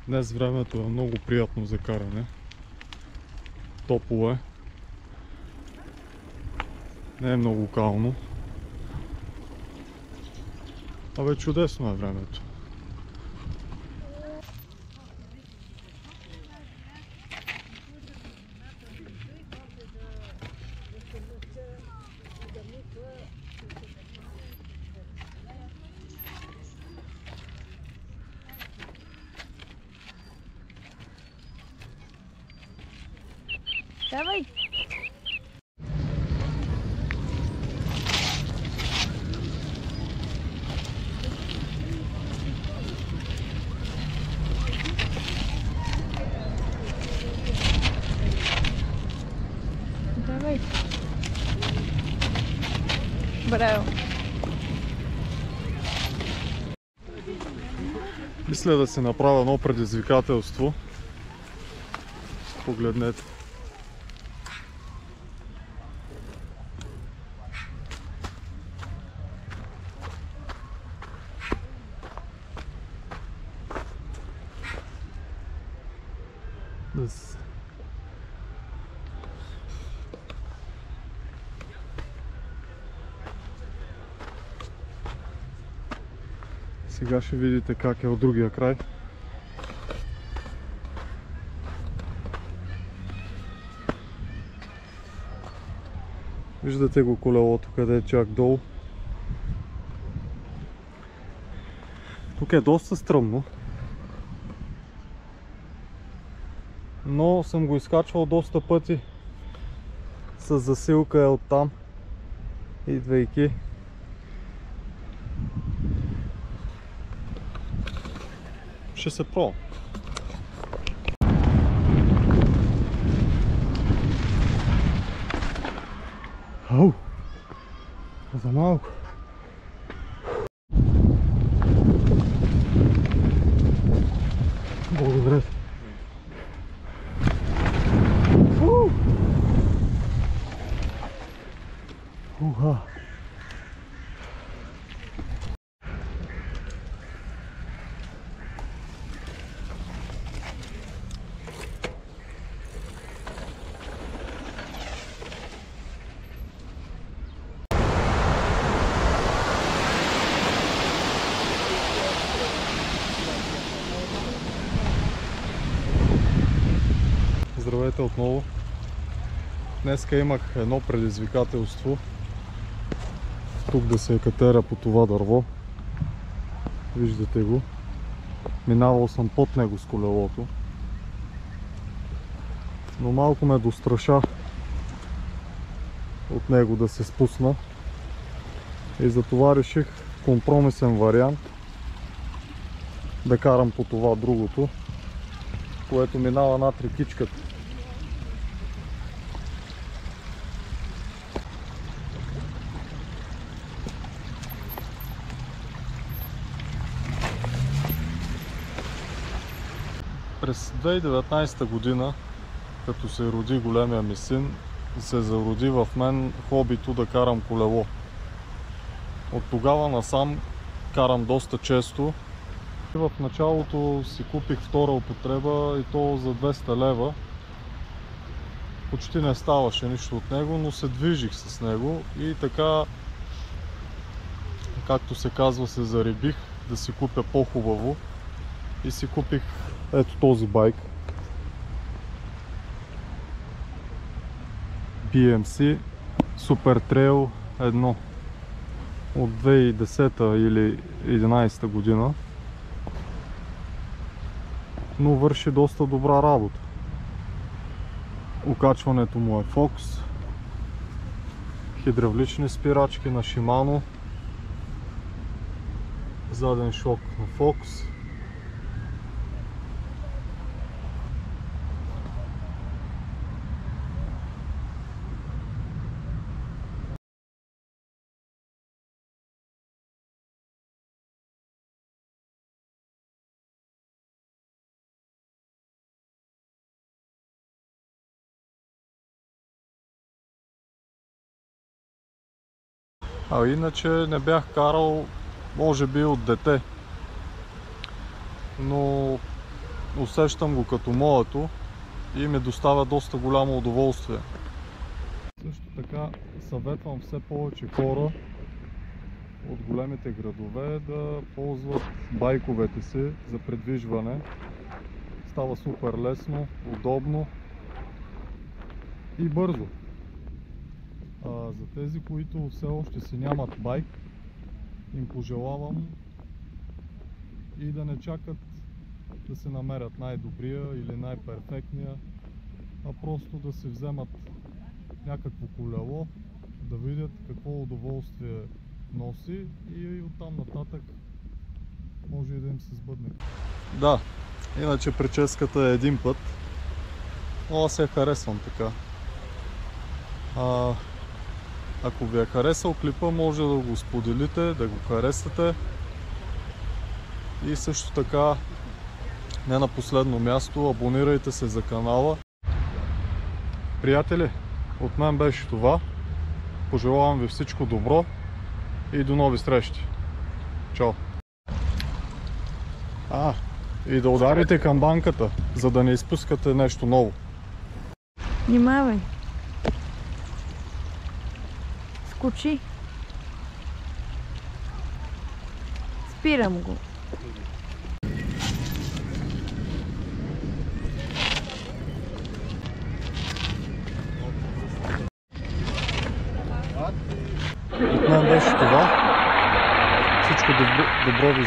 Днес времето е много приятно за каране. Топло е. Не е много кално. Абе, чудесно е времето. Давай! Давай! Браво! Мисля да се направя едно предизвикателство. Погледнете. Сега ще видите как е от другия край. Виждате го колелото, къде е чак долу. Тук е доста стръмно, но съм го изкачвал доста пъти с засилка е оттам, идвайки. Ще се пробвам. Ау! За малко. Благодаря. Уха! Здравейте отново. Днеска имах едно предизвикателство. Тук да се катера по това дърво. Виждате го. Минавал съм под него с колелото. Но малко ме достраша от него да се спусна. И затова реших компромисен вариант да карам по това другото, което минава над рекичката. През 2019 година, като се роди големия ми син, се зароди в мен хобито да карам колело. От тогава насам карам доста често. В началото си купих втора употреба и то за 200 лева. Почти не ставаше нищо от него, но се движих с него и така, както се казва, се зарибих да си купя по-хубаво и си купих ето този байк BMC Super Trail 1 от 2010 или 2011 година, но върши доста добра работа. Окачването му е Fox, хидравлични спирачки на Shimano, заден шок на Fox. А иначе не бях карал, може би от дете. Но усещам го като моето и ми доставя доста голямо удоволствие. Също така съветвам все повече хора от големите градове да ползват байковете си за придвижване. Става супер лесно, удобно и бързо. За тези, които все още си нямат байк, им пожелавам и да не чакат да се намерят най-добрия или най-перфектния, а просто да си вземат някакво колело, да видят какво удоволствие носи и оттам нататък може и да им се сбъдне. Да, иначе прическата е един път, но аз я харесвам така. Ако ви е харесал клипа, може да го споделите, да го харесате и също така, не на последно място, абонирайте се за канала. Приятели, от мен беше това. Пожелавам ви всичко добро и до нови срещи. Чао! И да ударите камбанката, за да не изпускате нещо ново. Внимавай. Скочи. Спирам го. От мен беше това. Всичко добро ви